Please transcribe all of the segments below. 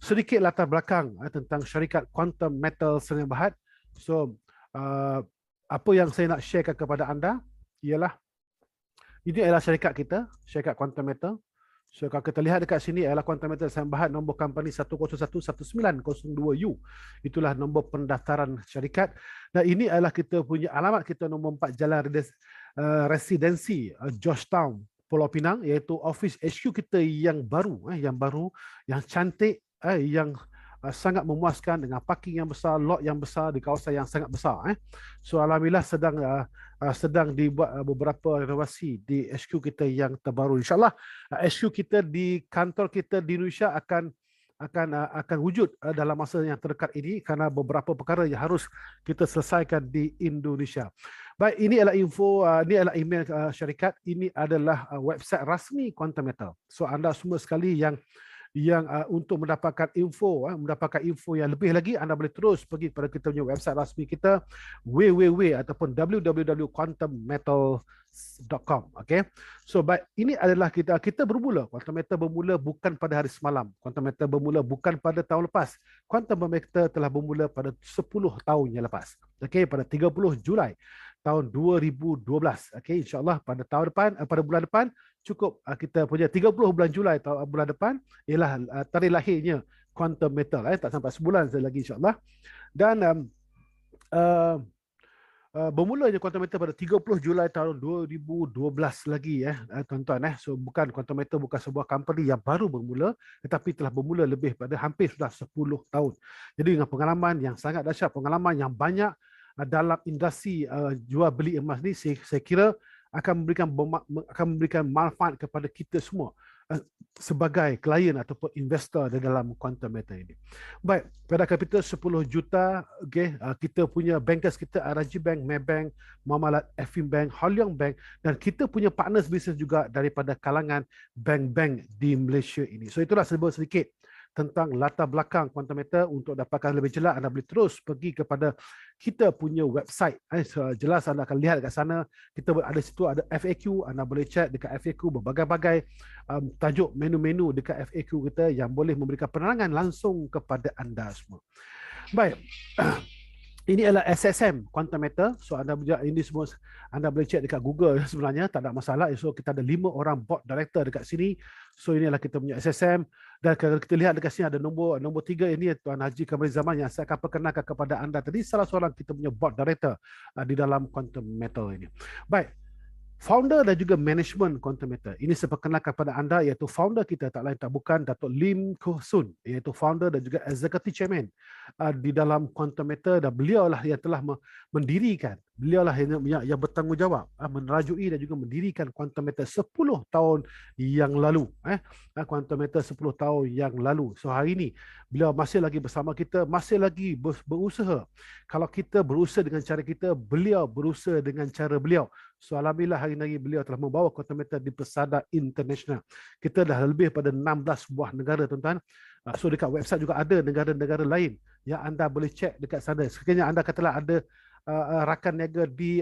sedikit latar belakang tentang syarikat Quantum Metal Sdn Bhd. So, apa yang saya nak sharekan kepada anda ialah ini adalah syarikat kita, syarikat Quantum Metal. So kalau kita lihat dekat sini adalah Quantum Metal Sdn Bhd, nombor company 1011902U. Itulah nombor pendaftaran syarikat. Dan ini adalah kita punya alamat kita nombor 4 Jalan Residensi Georgetown, Pulau Pinang, iaitu office HQ kita yang baru, yang cantik, yang sangat memuaskan dengan parking yang besar, lot yang besar di kawasan yang sangat besar. So alhamdulillah sedang dibuat beberapa renovasi di HQ kita yang terbaru. InsyaAllah HQ kita di kantor kita di Indonesia akan wujud dalam masa yang terdekat ini kerana beberapa perkara yang harus kita selesaikan di Indonesia. Baik, ini adalah info, ini adalah email syarikat, ini adalah website rasmi Quantum Metal. So anda semua sekali yang untuk mendapatkan info yang lebih lagi, anda boleh terus pergi kepada kita punya website rasmi kita ataupun www.quantummetal.com. Okay, so baik, ini adalah kita bermula. Quantum Metal bermula bukan pada hari semalam. Quantum Metal bermula bukan pada tahun lepas. Quantum Metal telah bermula pada 10 tahun yang lepas. Okay, pada 30 Julai tahun 2012. Okay, insyaAllah pada tahun depan, pada bulan depan, cukup kita punya 30 bulan Julai bulan depan ialah tarikh lahirnya Quantum Metal. Tak sampai sebulan lagi insyaAllah. Dan bermulanya Quantum Metal pada 30 Julai tahun 2012 lagi tuan-tuan. So bukan, Quantum Metal bukan sebuah company yang baru bermula, tetapi telah bermula lebih pada hampir sudah 10 tahun. Jadi dengan pengalaman yang sangat dahsyat, pengalaman yang banyak dalam industri jual beli emas ni, saya kira akan memberikan manfaat kepada kita semua sebagai klien ataupun investor di dalam Quantum Metal ini. Baik, pada kapital 10 juta, okay, kita punya bankers kita RRG Bank, Maybank, Muamalat, Affinbank, Holiong Bank, dan kita punya partners bisnes juga daripada kalangan bank-bank di Malaysia ini. So itulah sedikit tentang latar belakang Quantum Metal. Untuk dapatkan lebih jelas, anda boleh terus pergi kepada kita punya website. Jelas anda akan lihat dekat sana, kita ada situ ada FAQ, anda boleh cek dekat FAQ berbagai-bagai tajuk menu-menu dekat FAQ kita yang boleh memberikan penerangan langsung kepada anda semua. Baik. Ini adalah SSM Quantum Metal. So ini semua anda boleh cek dekat Google sebenarnya, tak ada masalah. So kita ada 5 orang board director dekat sini. So ini adalah kita punya SSM. Dan kalau kita lihat dekat sini ada nombor 3, ini Tuan Haji Kamari Zaman yang saya akan perkenalkan kepada anda tadi, salah seorang kita punya board director di dalam Quantum Metal ini. Baik. Founder dan juga management Quantum Metal. Ini saya perkenalkan kepada anda, iaitu founder kita tak lain tak bukan Datuk Lim Koh Sun, iaitu founder dan juga executive chairman di dalam Quantum Metal, dan beliau lah yang telah mendirikan, beliau lah yang bertanggungjawab menerajui dan juga mendirikan Quantum Metal 10 tahun yang lalu. Quantum Metal 10 tahun yang lalu. So hari ini beliau masih lagi bersama kita, masih lagi berusaha. Kalau kita berusaha dengan cara kita, beliau berusaha dengan cara beliau. So alhamdulillah hari ini beliau telah membawa Quantum Metal di pesada internasional. Kita dah lebih pada 16 buah negara, tuan-tuan. So dekat website juga ada negara-negara lain yang anda boleh cek dekat sana. Sekiranya anda katalah ada rakan niaga di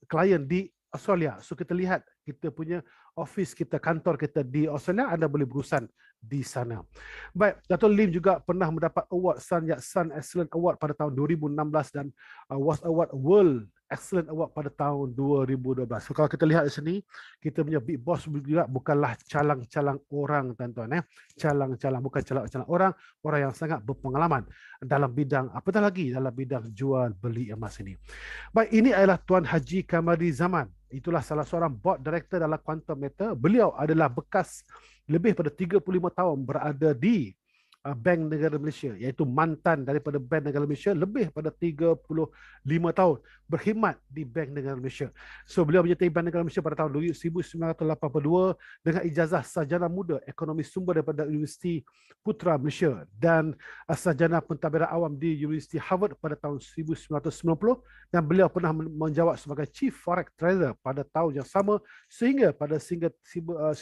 klien di Australia. So kita lihat kita punya office kita, kantor kita di Australia, anda boleh berurusan di sana. Baik, Dato' Lim juga pernah mendapat award Sun Yat-sen Excellent Award pada tahun 2016 dan was award World Excellent Award pada tahun 2012. So kalau kita lihat di sini, kita punya big boss juga bukanlah calang-calang orang, tuan-tuan. Calang-calang, bukan calang-calang orang yang sangat berpengalaman dalam bidang, apatah lagi dalam bidang jual beli emas ini. Baik, ini adalah Tuan Haji Kamari Zaman. Itulah salah seorang board director dalam Quantum Metal. Beliau adalah bekas lebih pada 35 tahun berada di Bank Negara Malaysia, iaitu mantan daripada Bank Negara Malaysia, lebih pada 35 tahun berkhidmat di Bank Negara Malaysia. So beliau menyertai Bank Negara Malaysia pada tahun 1982 dengan ijazah sarjana muda ekonomi sumber daripada Universiti Putra Malaysia dan sarjana pentadbiran awam di Universiti Harvard pada tahun 1990, dan beliau pernah menjawat sebagai Chief Forex Trader pada tahun yang sama sehingga pada 1996.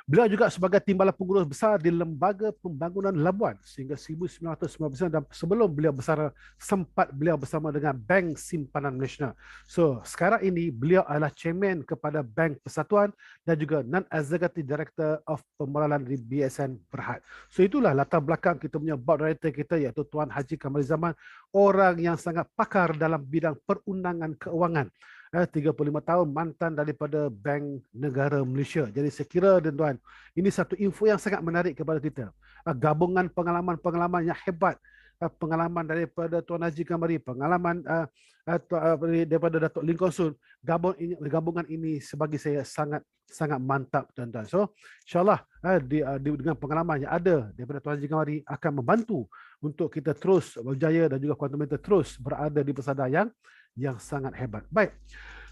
Beliau juga sebagai timbalan pengurus besar di Lembaga Pembangunan Labuan sehingga 1999, dan sebelum beliau bersama sempat beliau bersama dengan Bank Simpanan Nasional. So, sekarang ini beliau adalah chairman kepada Bank Persatuan dan juga Non-Executive Director of Pembangunan di BSN Berhad. So, itulah latar belakang kita punya board director kita, iaitu Tuan Haji Kamarul Zaman, orang yang sangat pakar dalam bidang perundangan keuangan. 35 tahun, mantan daripada Bank Negara Malaysia. Jadi saya kira tuan-tuan, ini satu info yang sangat menarik kepada kita. Gabungan pengalaman-pengalaman yang hebat, pengalaman daripada Tuan Haji Kamari, pengalaman daripada Datuk Lim Kuan Soon, gabungan ini sebagi saya sangat mantap tuan-tuan. So insyaAllah dengan pengalaman yang ada daripada Tuan Haji Kamari akan membantu untuk kita terus berjaya dan juga Quantum Meter terus berada di pesada yang sangat hebat. Baik,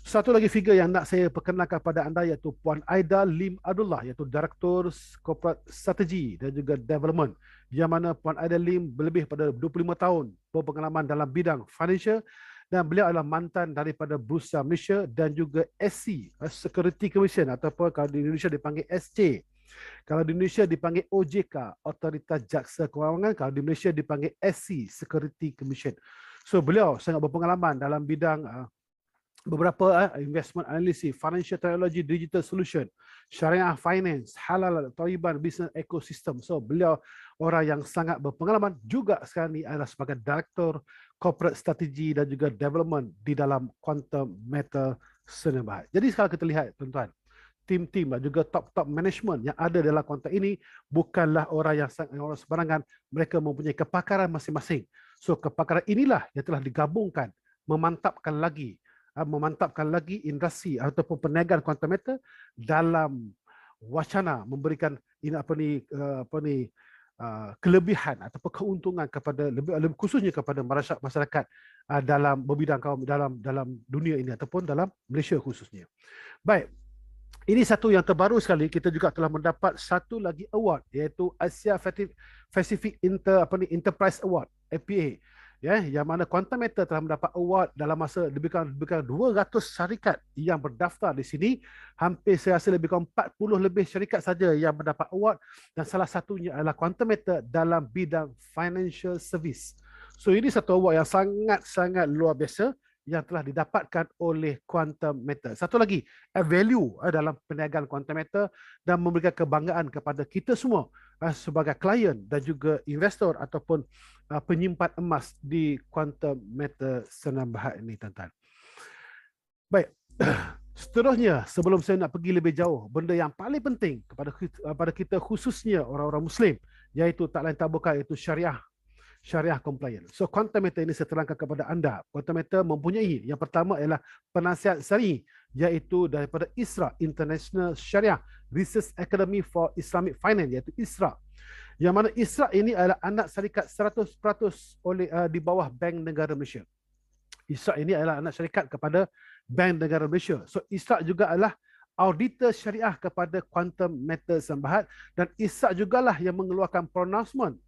satu lagi figure yang nak saya perkenalkan kepada anda iaitu Puan Aida Lim Abdullah, iaitu Direktur Corporate Strategy dan juga Development, yang mana Puan Aida Lim lebih pada 25 tahun berpengalaman dalam bidang financial, dan beliau adalah mantan daripada Bursa Malaysia dan juga SC, Security Commission, ataupun kalau di Indonesia dipanggil SC. Kalau di Indonesia dipanggil OJK, Otoritas Jaksa Kewangan. Kalau di Malaysia dipanggil SC, Security Commission. So beliau sangat berpengalaman dalam bidang beberapa investment analysis, financial technology, digital solution, syariah finance, halal, thayyiban, business ecosystem. So beliau orang yang sangat berpengalaman, juga sekarang ini adalah sebagai Director Corporate Strategy dan juga Development di dalam Quantum Meter Sdn Bhd. Jadi sekarang kita lihat tuan-tuan, tim-tim dan juga top-top management yang ada dalam kontak ini bukanlah orang yang orang sembarangan. Mereka mempunyai kepakaran masing-masing. So kepakaran inilah yang telah digabungkan, memantapkan lagi industri ataupun perniagaan quantum meter dalam wacana memberikan kelebihan ataupun keuntungan kepada lebih khususnya kepada masyarakat dalam berbidang kaum dalam dunia ini ataupun dalam Malaysia khususnya. Baik. Ini satu yang terbaru sekali, kita juga telah mendapat satu lagi award, iaitu Asia Pacific Enterprise Award, APA. Ya, yang mana Quantum Meter telah mendapat award dalam masa lebih kurang 200 syarikat yang berdaftar di sini. Hampir saya rasa lebih kurang 40 lebih syarikat saja yang mendapat award, dan salah satunya adalah Quantum Meter dalam bidang financial service. So ini satu award yang sangat luar biasa yang telah didapatkan oleh Quantum Meter. Satu lagi, value dalam perniagaan Quantum Meter dan memberikan kebanggaan kepada kita semua sebagai klien dan juga investor ataupun penyimpan emas di Quantum Meter Sdn Bhd ini, tuan-tuan. Baik, seterusnya sebelum saya nak pergi lebih jauh, benda yang paling penting kepada kita khususnya orang-orang Muslim, iaitu tak lain tak bukan iaitu syariah compliant. So Quantum Meter ini saya terangkan kepada anda. Quantum Meter mempunyai, yang pertama ialah penasihat syar'i, iaitu daripada ISRA, International Sharia Research Academy for Islamic Finance, iaitu ISRA. Yang mana ISRA ini adalah anak syarikat 100% di bawah Bank Negara Malaysia. ISRA ini adalah anak syarikat kepada Bank Negara Malaysia. So ISRA juga adalah auditor syariah kepada Quantum Meter Sdn Bhd, dan ISRA jugalah yang mengeluarkan pronouncement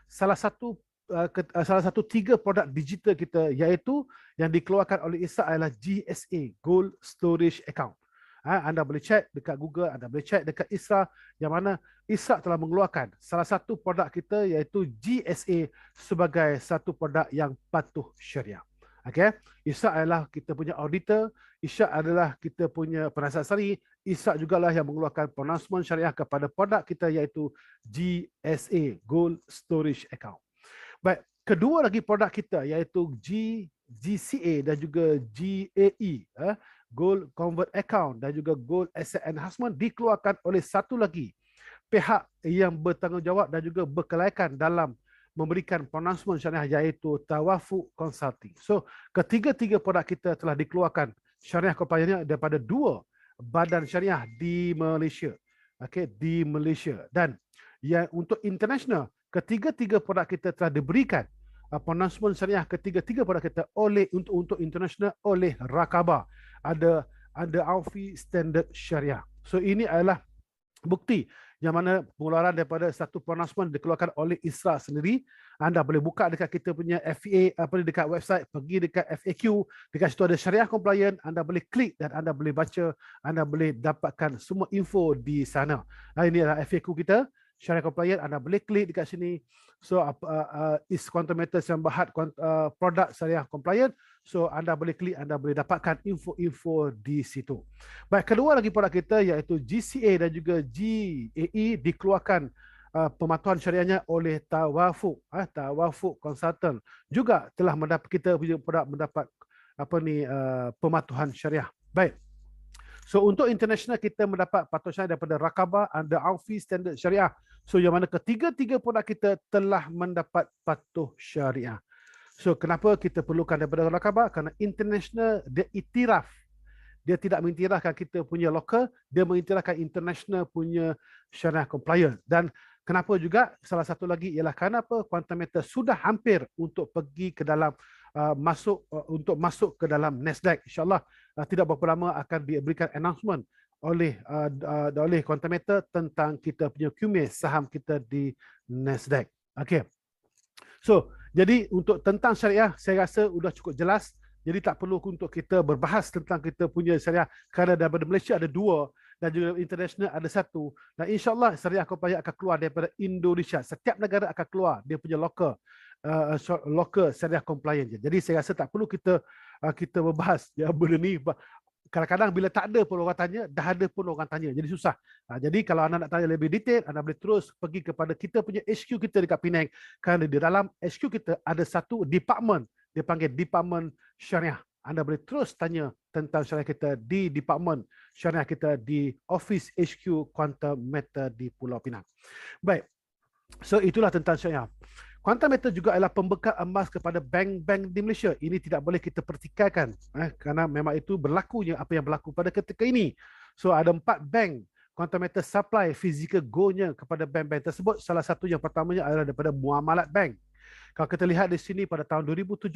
salah satu 3 produk digital kita, iaitu yang dikeluarkan oleh ISRA adalah GSA, Gold Storage Account. Anda boleh cek dekat Google, anda boleh cek dekat ISRA, yang mana ISRA telah mengeluarkan salah satu produk kita iaitu GSA sebagai satu produk yang patuh syariah. Okay? ISRA adalah kita punya auditor, ISRA adalah kita punya penasihat syar'i, ISRA jugalah yang mengeluarkan pronouncement syariah kepada produk kita iaitu GSA, Gold Storage Account. Baik, kedua lagi produk kita iaitu GCA dan juga GAE, Gold Convert Account dan juga Gold Asset Enhancement, dikeluarkan oleh satu lagi pihak yang bertanggungjawab dan juga berkelaikan dalam memberikan pronouncement syariah, iaitu Tawafuq Consulting. So, ketiga-tiga produk kita telah dikeluarkan syariah compliance daripada 2 badan syariah di Malaysia. Okay, di Malaysia. Dan yang untuk international, ketiga-tiga produk kita telah diberikan pronouncement syariah ketiga-tiga produk kita untuk international oleh Rakaba. Ada AUFI Standard Syariah. So ini adalah bukti yang mana pengeluaran daripada satu pronouncement dikeluarkan oleh ISRA sendiri. Anda boleh buka dekat kita punya FA, dekat website, pergi dekat FAQ, dekat situ ada syariah compliant, anda boleh klik dan anda boleh baca, anda boleh dapatkan semua info di sana. Ini adalah FAQ kita, syariah compliant, anda boleh klik dekat sini. So is quantum meters yang berhad produk syariah compliant. So anda boleh klik, anda boleh dapatkan info-info di situ. Baik, kedua lagi produk kita iaitu GCA dan juga GAE dikeluarkan pematuhan syariahnya oleh Tawafuk. Tawafuk Consultant juga telah mendapat, kita punya produk mendapat pematuhan syariah. Baik. So untuk international kita mendapat patuh syariah daripada Rakabah under Aufi Standard Syariah. So yang mana ketiga-tiga produk kita telah mendapat patuh syariah. So kenapa kita perlukan daripada Rakabah? Kerana international dia iktiraf. Dia tidak mengiktirafkan kita punya local, dia mengiktirafkan international punya syariah compliant. Dan kenapa juga salah satu lagi ialah kenapa quantum meter sudah hampir untuk pergi ke dalam masuk ke dalam Nasdaq. InsyaAllah tidak berapa lama akan diberikan announcement oleh quantum meter tentang kita punya QMA saham kita di Nasdaq. Okay. So, jadi untuk tentang syariah, saya rasa sudah cukup jelas. Jadi tak perlu untuk kita berbahas tentang kita punya syariah. Kerana daripada Malaysia ada 2 dan juga international ada 1. Dan insyaAllah syariah compliant akan keluar daripada Indonesia. Setiap negara akan keluar dia punya local syariah compliant. Jadi saya rasa tak perlu kita berbahas ya, benda ni. Kadang-kadang bila tak ada pun orang tanya, dah ada pun orang tanya. Jadi susah. Jadi kalau anda nak tanya lebih detail, anda boleh terus pergi kepada kita punya HQ kita dekat Penang. Kerana di dalam HQ kita ada satu department, dia panggil Department Syariah. Anda boleh terus tanya tentang syariah kita di Department Syariah kita di Office HQ Quantum Meter di Pulau Pinang. Baik. So itulah tentang syariah. Quantum meter juga adalah pembekal emas kepada bank-bank di Malaysia. Ini tidak boleh kita pertikaikan kerana memang itu berlakunya apa yang berlaku pada ketika ini. So ada 4 bank quantum meter supply physical goldnya kepada bank-bank tersebut. Salah satu yang pertamanya adalah daripada Muamalat Bank. Kalau kita lihat di sini pada tahun 2017,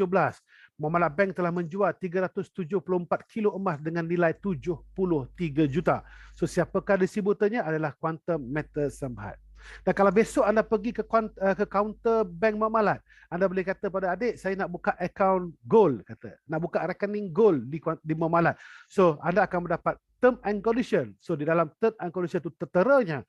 Muamalat Bank telah menjual 374 kilo emas dengan nilai 73 juta. So siapakah distributornya adalah Quantum Metal Samhat. Dan kalau besok anda pergi ke kaunter bank Muamalat, anda boleh kata pada adik, saya nak buka account gold, nak buka rekening gold di Muamalat. So anda akan mendapat term and condition. So di dalam term and condition itu terteranya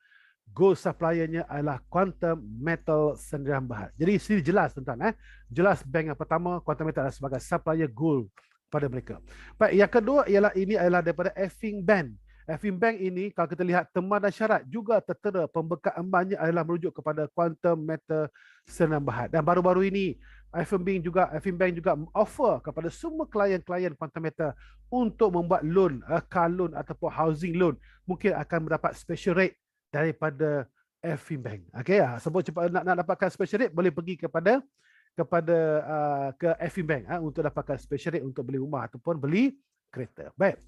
gold suppliernya adalah Quantum Metal Sdn Bhd. Jadi sini jelas tuan-tuan, jelas bank yang pertama Quantum Metal adalah sebagai supplier gold pada mereka. Baik, yang kedua ialah ini adalah daripada Affinbank. Affinbank ini kalau kita lihat teman dan syarat juga tertera pembekal emasnya adalah merujuk kepada Quantum Metal Sdn Bhd. Dan baru-baru ini Affinbank juga offer kepada semua klien-klien Quantum Metal untuk membuat loan, car loan ataupun housing loan, mungkin akan mendapat special rate daripada Affinbank. Okey, sebab cepat nak dapatkan special rate boleh pergi ke Affinbank untuk dapatkan special rate untuk beli rumah ataupun beli kereta. Baik.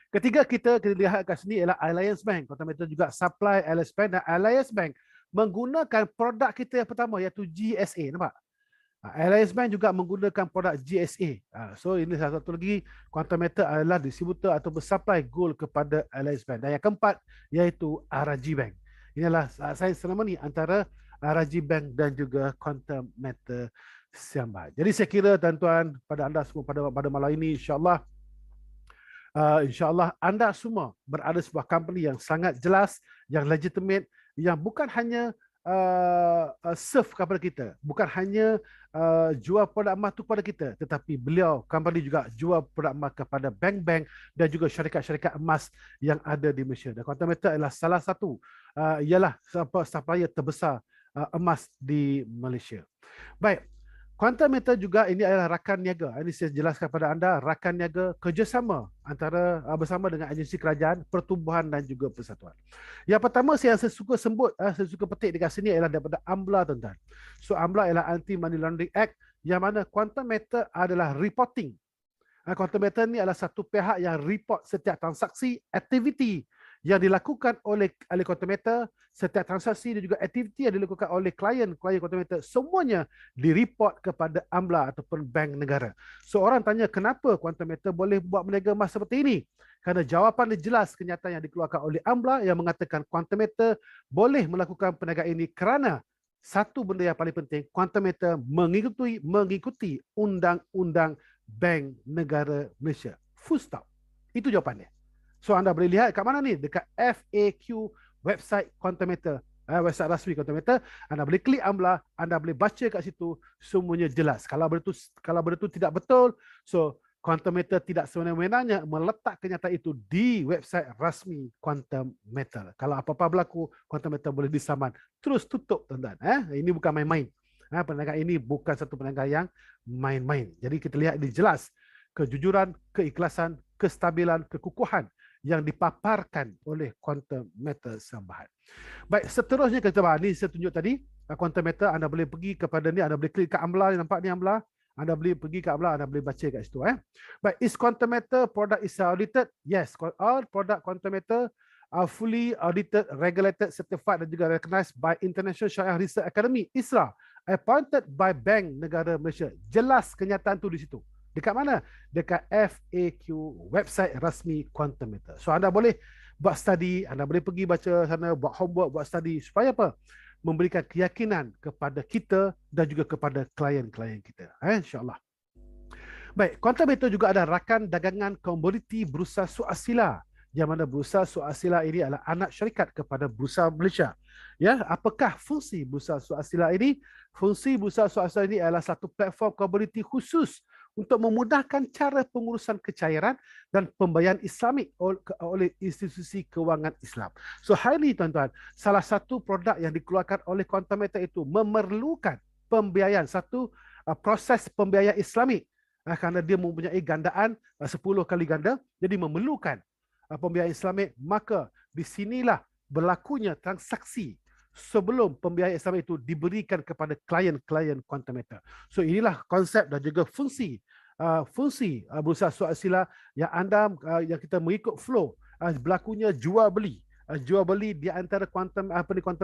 Ketiga kita lihat kat sini ialah Alliance Bank. Quantum Metal juga supply Alliance Bank, dan Alliance Bank menggunakan produk kita yang pertama iaitu GSA. Nampak? Alliance Bank juga menggunakan produk GSA. So ini salah satu lagi Quantum Metal adalah distributor atau supply gold kepada Alliance Bank. Dan yang keempat iaitu RRG Bank. Inilah sains seremoni antara RRG Bank dan juga Quantum Metal Sdn Bhd. Jadi saya kira tuan-tuan, pada anda semua pada malam ini InsyaAllah anda semua berada sebuah company yang sangat jelas, yang legitimate, yang bukan hanya serve kepada kita, bukan hanya jual produk emas itu kepada kita, tetapi beliau company juga jual produk emas kepada bank-bank dan juga syarikat-syarikat emas yang ada di Malaysia. Dan Quantum Metal adalah salah satu ialah supplier terbesar emas di Malaysia. Baik. Quantum Metal juga ini adalah rakan niaga. Ini saya jelaskan kepada anda, rakan niaga kerjasama antara bersama dengan agensi kerajaan, pertubuhan dan juga persatuan. Yang pertama saya suka petik dekat sini ialah daripada AMLA, tuan-tuan. So AMLA ialah Anti Money Laundering Act, yang mana Quantum Metal adalah reporting. Quantum Metal ni adalah satu pihak yang report setiap transaksi, aktiviti yang dilakukan oleh ahli Quantum, setiap transaksi dan juga aktiviti yang dilakukan oleh klien Quantum, semuanya direport kepada AMLA ataupun bank negara. So orang tanya kenapa Quantum boleh buat berniaga emas seperti ini? Kerana jawapan dia jelas, kenyataan yang dikeluarkan oleh AMLA yang mengatakan Quantum boleh melakukan perniagaan ini kerana satu benda yang paling penting, Quantum mengikuti undang-undang Bank Negara Malaysia. Full stop. Itu jawapannya. So anda boleh lihat kat mana ni? Dekat FAQ website Quantum, website rasmi Quantum. Anda boleh klik AMLA, anda boleh baca kat situ, semuanya jelas. Kalau benda tu tidak betul, so Quantum tidak sewenang-wenangnya meletak kenyataan itu di website rasmi Quantum Metal. Kalau apa-apa berlaku, Quantum boleh disaman. Terus tutup, tuan-tuan. Ini bukan main-main. Perniagaan ini bukan satu perniagaan yang main-main. Jadi kita lihat ini jelas. Kejujuran, keikhlasan, kestabilan, kekukuhan yang dipaparkan oleh Quantum Metal Sambahan. Baik, seterusnya kita bahas. Ini saya tunjuk tadi. Quantum Metal, anda boleh pergi kepada ni, anda boleh klik ke AMLA, nampak ni AMLA. Anda boleh pergi ke AMLA, anda boleh baca kat situ. Baik, is Quantum Metal product is audited? Yes, all product Quantum Metal are fully audited, regulated, certified dan juga recognized by International Sharia Research Academy, ISRA, appointed by Bank Negara Malaysia. Jelas kenyataan tu di situ. Dekat mana? Dekat FAQ website rasmi Quantum Metal. So anda boleh buat study, anda boleh pergi baca sana, buat homework, buat study supaya apa? Memberikan keyakinan kepada kita dan juga kepada klien-klien kita. InsyaAllah. Baik, Quantum Metal juga ada rakan dagangan komoditi Bursa Suasila, yang mana Bursa Suasila ini adalah anak syarikat kepada Bursa Malaysia. Ya, apakah fungsi Bursa Suasila ini? Fungsi Bursa Suasila ini adalah satu platform komoditi khusus untuk memudahkan cara pengurusan kecairan dan pembayaran Islamik oleh institusi kewangan Islam. So hari ini tuan-tuan, salah satu produk yang dikeluarkan oleh Quantum Metal itu memerlukan pembiayaan, satu proses pembiayaan Islamik, kerana dia mempunyai gandaan 10 kali ganda, jadi memerlukan pembiayaan Islamik, maka di sinilah berlakunya transaksi sebelum pembiayaan Islam itu diberikan kepada klien-klien Quantum Metal. So inilah konsep dan juga fungsi Bursa Suasila yang yang kita mengikut flow berlakunya jual beli di antara Quantum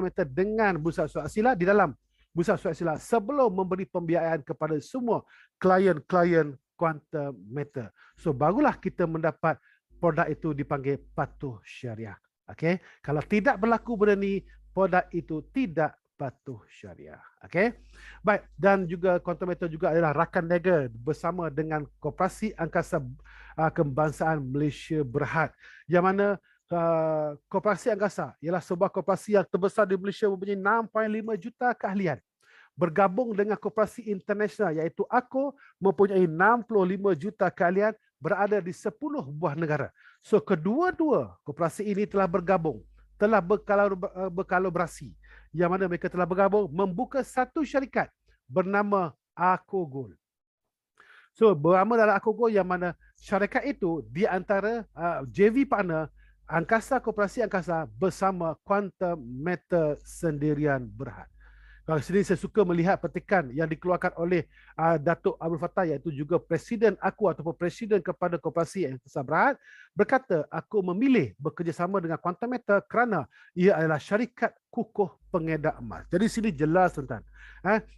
Metal dengan Bursa Suasila di dalam Bursa Suasila sebelum memberi pembiayaan kepada semua klien-klien Quantum Metal. So barulah kita mendapat produk itu dipanggil patuh syariah. Okey, kalau tidak berlaku benda ni, produk itu tidak patuh syariah. Okey. Baik, dan juga Quantum Metal juga adalah rakan niaga bersama dengan Koperasi Angkasa Kebangsaan Malaysia Berhad. Yang mana Koperasi Angkasa ialah sebuah koperasi yang terbesar di Malaysia, mempunyai 6.5 juta keahlian. Bergabung dengan koperasi internasional iaitu ACO, mempunyai 65 juta keahlian, berada di 10 buah negara. So kedua-dua koperasi ini telah bergabung, telah berkolaborasi, yang mana mereka telah bergabung membuka satu syarikat bernama ACO Gold. So bernama dalam ACO Gold, yang mana syarikat itu di antara JV partner Koperasi Angkasa bersama Quantum Metal Sendirian Berhad. Kalau sini saya suka melihat petikan yang dikeluarkan oleh Datuk Abdul Fattah, iaitu juga Presiden aku ataupun Presiden kepada Koperasi Angkasa Berhad, berkata aku memilih bekerjasama dengan Quantum Metal kerana ia adalah syarikat kukuh pengedar emas. Jadi sini jelas tuan-tuan,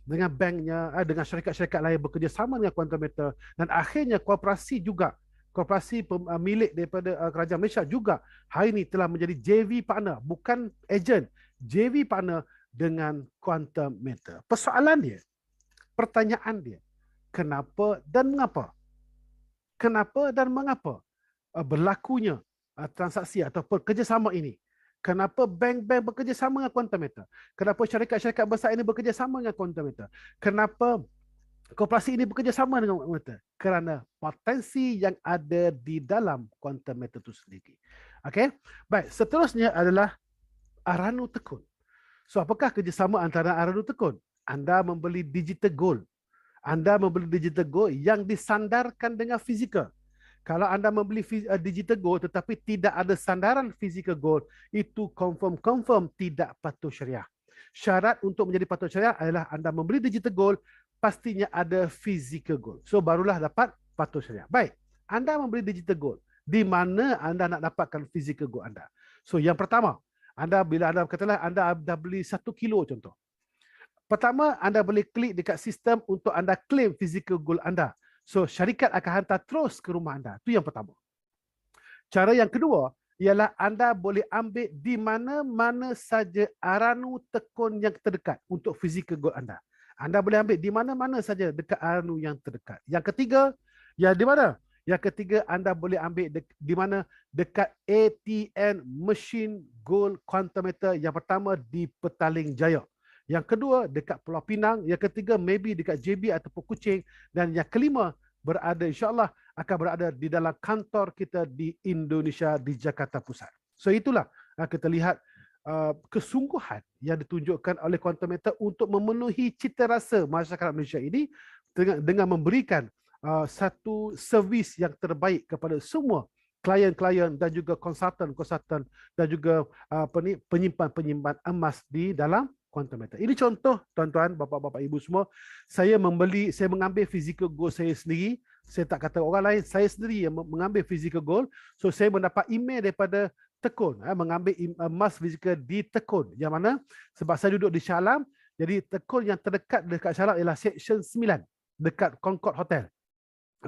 dengan banknya, dengan syarikat-syarikat lain bekerjasama dengan Quantum Metal, dan akhirnya koperasi milik daripada Kerajaan Malaysia juga hari ini telah menjadi JV partner, bukan ejen, JV partner dengan Quantum Metal. Pertanyaan dia, kenapa dan mengapa? Kenapa dan mengapa berlakunya transaksi ataupun kerjasama ini? Kenapa bank-bank bekerjasama dengan Quantum Metal? Kenapa syarikat-syarikat besar ini bekerjasama dengan Quantum Metal? Kenapa koperasi ini bekerjasama dengan Quantum Metal? Kerana potensi yang ada di dalam Quantum Metal itu sendiri. Okey? Baik, seterusnya adalah Aranu Tekun. So apakah kerjasama antara Aranu Tekun? Anda membeli digital gold. Anda membeli digital gold yang disandarkan dengan fizikal. Kalau anda membeli digital gold tetapi tidak ada sandaran physical gold, itu confirm tidak patuh syariah. Syarat untuk menjadi patuh syariah adalah anda membeli digital gold, pastinya ada physical gold. So barulah dapat patuh syariah. Baik, anda membeli digital gold. Di mana anda nak dapatkan physical gold anda? So yang pertama, bila anda katalah anda dah beli 1 kilo contoh. Pertama, anda boleh klik dekat sistem untuk anda claim physical gold anda. So syarikat akan hantar terus ke rumah anda. Itu yang pertama. Cara yang kedua ialah anda boleh ambil di mana-mana saja aranu tekun yang terdekat untuk physical gold anda. Anda boleh ambil di mana-mana saja dekat aranu yang terdekat. Yang ketiga, ya di mana? Yang ketiga, anda boleh ambil di mana? Dekat ATM Machine Gold Quantometer yang pertama di Petaling Jaya. Yang kedua, dekat Pulau Pinang. Yang ketiga, maybe dekat JB ataupun Kuching. Dan yang kelima, berada insyaAllah akan berada di dalam kantor kita di Indonesia, di Jakarta Pusat. So itulah kita lihat kesungguhan yang ditunjukkan oleh Quantometer untuk memenuhi cita rasa masyarakat Malaysia ini dengan memberikan satu servis yang terbaik kepada semua klien-klien dan juga konsultan-konsultan dan juga penyimpan-penyimpan emas di dalam Quantometer. Ini contoh tuan-tuan, bapa-bapa, ibu semua. Saya mengambil physical gold saya sendiri. Saya tak kata orang lain, saya sendiri yang mengambil physical gold. So saya mendapat email daripada Tekun, mengambil emas physical di Tekun. Yang mana sebab saya duduk di Shah Alam, jadi Tekun yang terdekat dekat Shah Alam ialah Section 9 dekat Concord Hotel.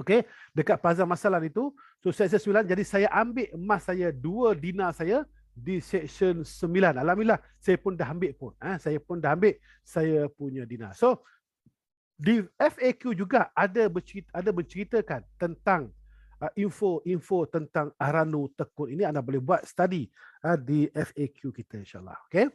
Okey, dekat Plaza Masalan itu. So Section 9, jadi saya ambil emas saya 2 dinar saya di Section 9. Alhamdulillah, saya pun dah ambil pun. Saya pun dah ambil saya punya dinar. So, di FAQ juga ada menceritakan tentang info tentang aranu tekun. Ini anda boleh buat study di FAQ kita insyaAllah. Okay?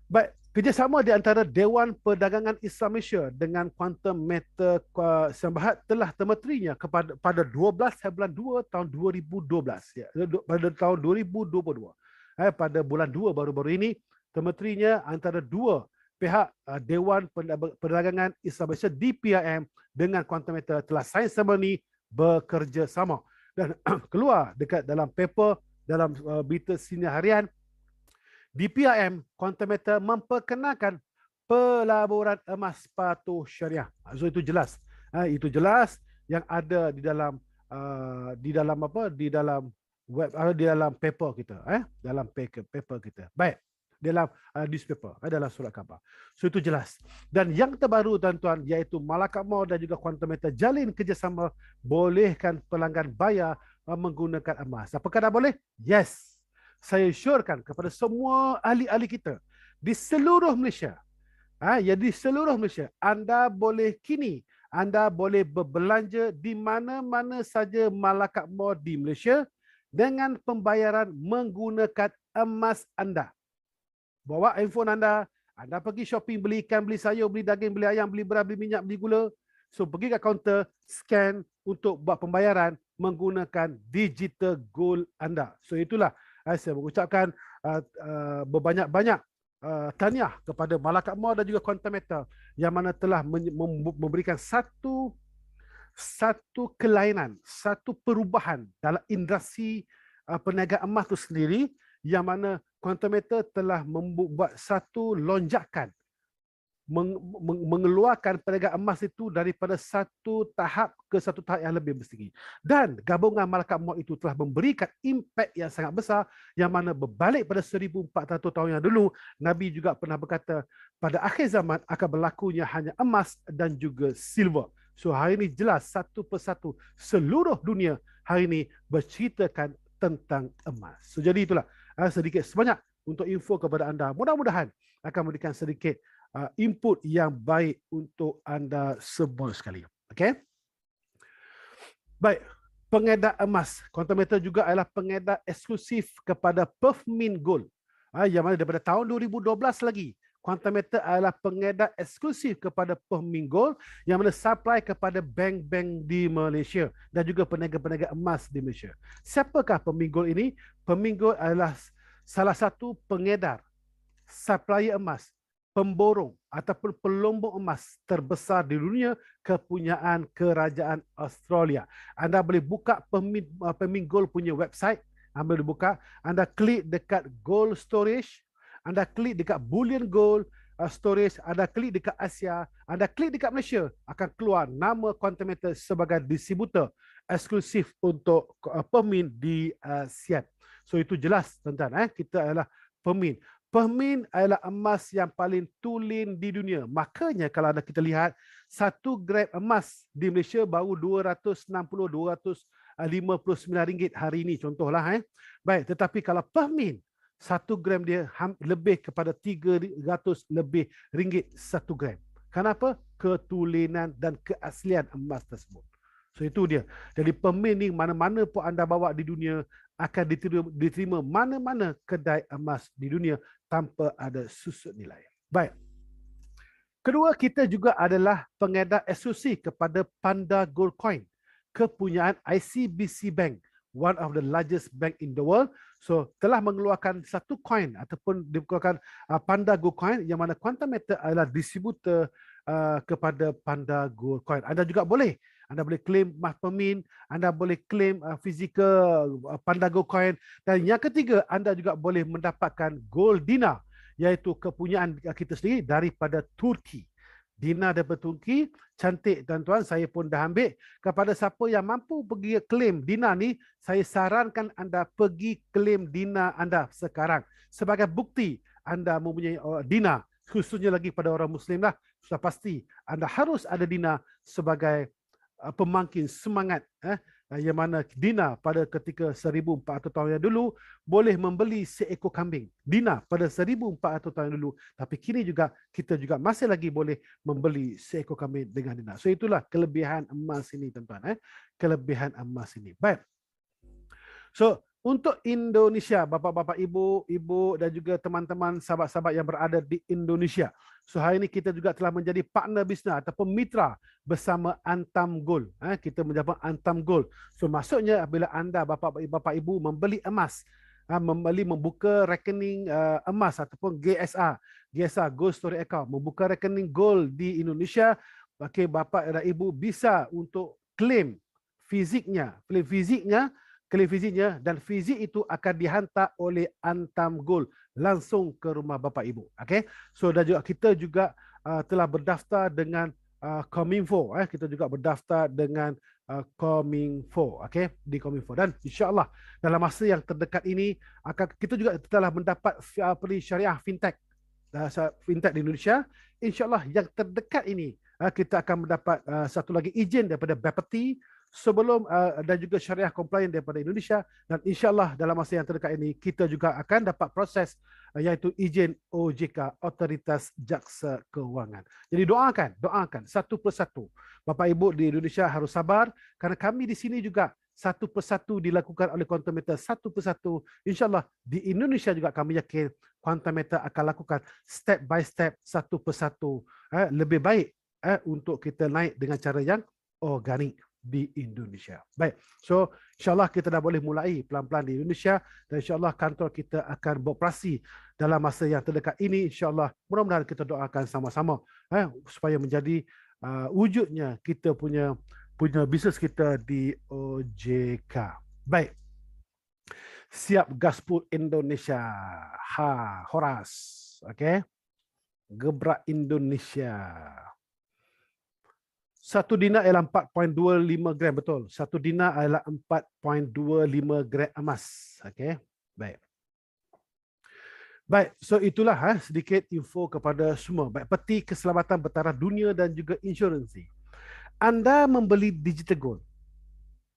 Baik, kerjasama di antara Dewan Perdagangan Islam Malaysia dengan Quantometer Sembahat telah termeterinya pada 12 bulan 2 tahun 2012. Ya, pada tahun 2022. Pada bulan 2 baru-baru ini, termeterinya antara dua pihak Dewan Perdagangan Islam Malaysia DPIM dengan Quantometer telah sign ceremony bekerjasama. Dan keluar dekat dalam paper, dalam berita siniar harian, DPIM Quantometer memperkenalkan pelaburan emas patuh syariah. So itu jelas. Itu jelas yang ada di dalam di dalam paper kita, dalam paper kita. Baik, dalam newspaper, dalam surat khabar. So itu jelas. Dan yang terbaru tuan-tuan iaitu Malacca Mall dan juga Quantometer jalin kerjasama bolehkan pelanggan bayar menggunakan emas. Apakah dah boleh? Yes. Saya syorkan kepada semua ahli-ahli kita di seluruh Malaysia, di seluruh Malaysia, anda boleh berbelanja di mana-mana saja Malacca Mall di Malaysia dengan pembayaran menggunakan emas anda. Bawa handphone anda pergi shopping, beli ikan, beli sayur, beli daging, beli ayam, beli beras, beli minyak, beli gula. So pergi ke kaunter, scan untuk buat pembayaran menggunakan digital gold anda. So itulah saya mengucapkan berbanyak-banyak tahniah kepada Malacca Mall dan juga Quantometer yang mana telah memberikan satu kelainan, satu perubahan dalam industri perniagaan emas itu sendiri, yang mana Quantometer telah membuat satu lonjakan mengeluarkan perniagaan emas itu daripada satu tahap ke satu tahap yang lebih besar. Dan gabungan Malacca Mall itu telah memberikan impak yang sangat besar, yang mana berbalik pada 1400 tahun yang dulu, Nabi juga pernah berkata pada akhir zaman akan berlakunya hanya emas dan juga silver. So hari ini jelas satu persatu seluruh dunia hari ini berceritakan tentang emas. So jadi itulah sedikit sebanyak untuk info kepada anda. Mudah-mudahan akan memberikan sedikit input yang baik untuk anda semua sekalian. Okey? Baik, pengedar emas. Quantometer juga adalah pengedar eksklusif kepada Perth Mint Gold. Yang mana daripada tahun 2012 lagi, Quantometer adalah pengedar eksklusif kepada Perth Mint Gold yang mana supply kepada bank-bank di Malaysia dan juga peniaga-peniaga emas di Malaysia. Siapakah Perth Mint Gold ini? Perth Mint Gold adalah salah satu pengedar, supplier emas, pemborong ataupun pelombong emas terbesar di dunia, kepunyaan kerajaan Australia. Anda boleh buka Perth Mint Gold punya website, anda boleh buka, anda klik dekat Gold Storage, anda klik dekat Bullion Gold Storage, anda klik dekat Asia, anda klik dekat Malaysia, akan keluar nama Quantometer sebagai distributor eksklusif untuk Perth Mint di ASEAN. So itu jelas tuan-tuan, kita adalah pemin. Pemin adalah emas yang paling tulen di dunia. Makanya kalau ada kita lihat 1 gram emas di Malaysia baru RM260-259 hari ini contohlah. Baik, tetapi kalau pemin 1 gram dia lebih kepada 300 lebih ringgit 1 gram. Kenapa? Ketulenan dan keaslian emas tersebut. So itu dia. Jadi pemin ni mana-mana pun anda bawa di dunia akan diterima mana-mana kedai emas di dunia tanpa ada susut nilai. Baik. Kedua, kita juga adalah pengedar eksklusif kepada Panda Gold Coin, kepunyaan ICBC Bank, one of the largest bank in the world. So telah mengeluarkan satu coin ataupun dikeluarkan Panda Gold Coin yang mana Quantum Metal adalah distributor kepada Panda Gold Coin. Anda juga boleh claim mas pemin, anda boleh claim fizikal Panda Gold Coin, dan yang ketiga anda juga boleh mendapatkan gold dinar, iaitu kepunyaan kita sendiri daripada Turki. Dinar daripada Turki, cantik tuan-tuan, saya pun dah ambil. Kepada siapa yang mampu pergi claim dinar ni, saya sarankan anda pergi claim dinar anda sekarang. Sebagai bukti anda mempunyai dinar, khususnya lagi pada orang Muslim lah, sudah pasti anda harus ada dinar sebagai pemangkin semangat, yang mana dinar pada ketika 1400 tahun yang dulu boleh membeli seekor kambing. Dinar pada 1400 tahun yang dulu, tapi kini juga kita juga masih lagi boleh membeli seekor kambing dengan dinar. So itulah kelebihan emas ini tuan-tuan, kelebihan emas ini. Baik. So untuk Indonesia, bapa-bapa, ibu-ibu dan juga teman-teman sahabat-sahabat yang berada di Indonesia. So hari ini kita juga telah menjadi partner bisnes ataupun mitra bersama Antam Gold. Kita menjabat Antam Gold. So maksudnya bila anda bapa ibu membeli emas, membuka rekening emas ataupun GSA, Gold Storage Account, membuka rekening gold di Indonesia, bapa dan ibu bisa untuk claim fiziknya, dan fizik itu akan dihantar oleh Antam Gold langsung ke rumah bapa ibu. Okay? So dan juga kita juga telah berdaftar dengan Kominfo. Kita juga berdaftar dengan Kominfo. Okay? Di Kominfo. Dan insyaAllah dalam masa yang terdekat ini kita juga telah mendapat syariah fintech. Fintech di Indonesia. InsyaAllah yang terdekat ini kita akan mendapat satu lagi izin daripada Bapeti sebelum dan juga syariah compliant daripada Indonesia, dan insyaAllah dalam masa yang terdekat ini kita juga akan dapat proses iaitu izin OJK, Otoritas Jaksa Kewangan. Jadi doakan satu persatu. Bapa Ibu di Indonesia harus sabar kerana kami di sini juga satu persatu dilakukan oleh Quantum Metal satu persatu. InsyaAllah di Indonesia juga kami yakin Quantum Metal akan lakukan step by step, satu persatu lebih baik untuk kita naik dengan cara yang organik di Indonesia. Baik, so insyaAllah kita dah boleh mulai pelan-pelan di Indonesia, dan insyaAllah kantor kita akan beroperasi dalam masa yang terdekat ini. InsyaAllah mudah-mudahan kita doakan sama-sama supaya menjadi wujudnya kita punya bisnes kita di OJK. Baik, siap gaspol Indonesia. Horas. Okay. Gebrak Indonesia. 1 dinar ialah 4.25 gram, betul. 1 dinar adalah 4.25 gram emas. Okey. Baik. Baik, so itulah sedikit info kepada semua. Baik, peti keselamatan bertaraf dunia dan juga insuransi. Anda membeli digital gold.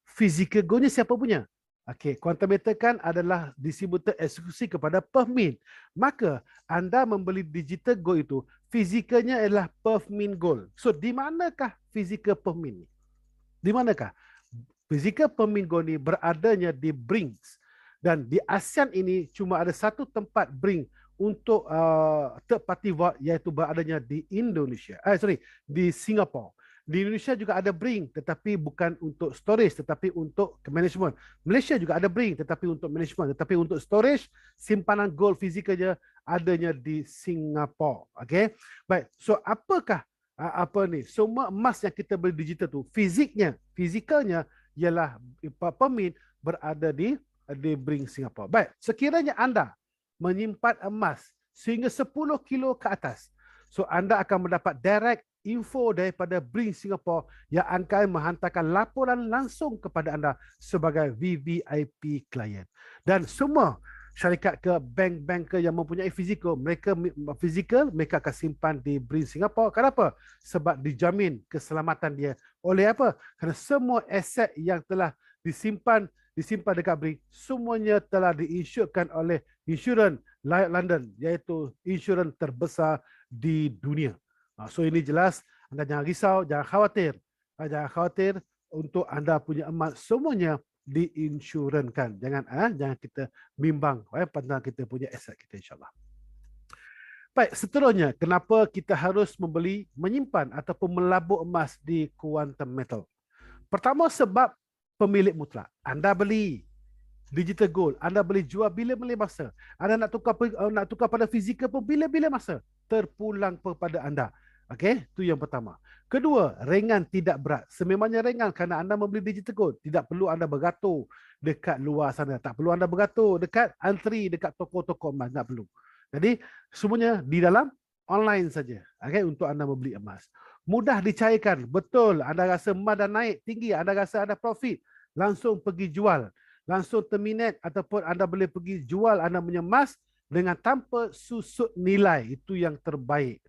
Physical goldnya siapa punya? Okey, Quantum Metal kan adalah distributor eksklusif kepada Permin. Maka anda membeli digital gold itu, fizikalnya adalah Permin Gold. So di manakah fizikal Permin ni? Di manakah? Fizikal Permin Gold ni beradanya di Brinks. Dan di ASEAN ini cuma ada satu tempat Brink untuk third party vault, iaitu beradanya di Indonesia. Di Singapura. Di Indonesia juga ada Brink, tetapi bukan untuk storage, tetapi untuk management. Malaysia juga ada Brink, tetapi untuk management. Tetapi untuk storage, simpanan gold fizikalnya adanya di Singapura. Okay? Baik, so apakah semua emas yang kita beli digital tu, fizikalnya ialah Permin berada di Brink Singapura. Baik, sekiranya anda menyimpan emas sehingga 10 kilo ke atas, so anda akan mendapat direct info daripada Bring Singapore yang akan menghantarkan laporan langsung kepada anda sebagai VVIP klien. Dan semua syarikat ke bank-bank ke yang mempunyai fizikal, mereka akan simpan di Bring Singapore. Kenapa? Sebab dijamin keselamatan dia. Oleh apa? Kerana semua aset yang telah disimpan dekat Bring, semuanya telah diinsurkan oleh insurans London, iaitu insurans terbesar di dunia. So ini jelas, anda jangan risau, jangan khawatir. Jangan khawatir untuk anda punya emas semuanya diinsurankan. Jangan kita bimbang tentang kita punya aset kita, insyaAllah. Baik, seterusnya, kenapa kita harus menyimpan ataupun melabur emas di Quantum Metal? Pertama, sebab pemilik mutlak. Anda beli digital gold, anda boleh jual bila-bila masa. Anda nak tukar pada fizikal pun bila-bila masa. Terpulang kepada anda. Okey, itu yang pertama. Kedua, ringan tidak berat. Sememangnya ringan kerana anda membeli digital gold. Tidak perlu anda beratur dekat luar sana. Tak perlu anda beratur dekat antri, dekat toko-toko emas. Tak perlu. Jadi, semuanya di dalam online saja. Okey, untuk anda membeli emas. Mudah dicairkan. Betul, anda rasa emas dah naik tinggi, anda rasa ada profit, langsung pergi jual. Langsung terminate ataupun anda boleh pergi jual anda punya emas dengan tanpa susut nilai. Itu yang terbaik.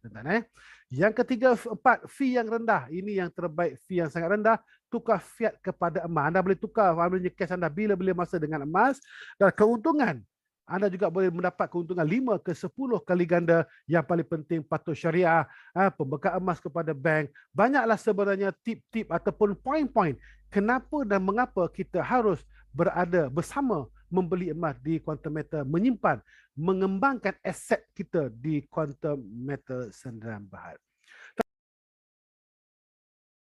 Yang ketiga, empat, fee yang rendah. Ini yang terbaik, fee yang sangat rendah. Tukar fiat kepada emas. Anda boleh tukar ambilnya cash anda bila-bila masa dengan emas. Dan keuntungan, anda juga boleh mendapat keuntungan 5 ke 10 kali ganda. Yang paling penting, patuh syariah, pembekal emas kepada bank. Banyaklah sebenarnya tip-tip ataupun poin-poin kenapa dan mengapa kita harus berada bersama membeli emas di Quantum Metal, menyimpan, mengembangkan aset kita di Quantum Metal Sdn Bhd.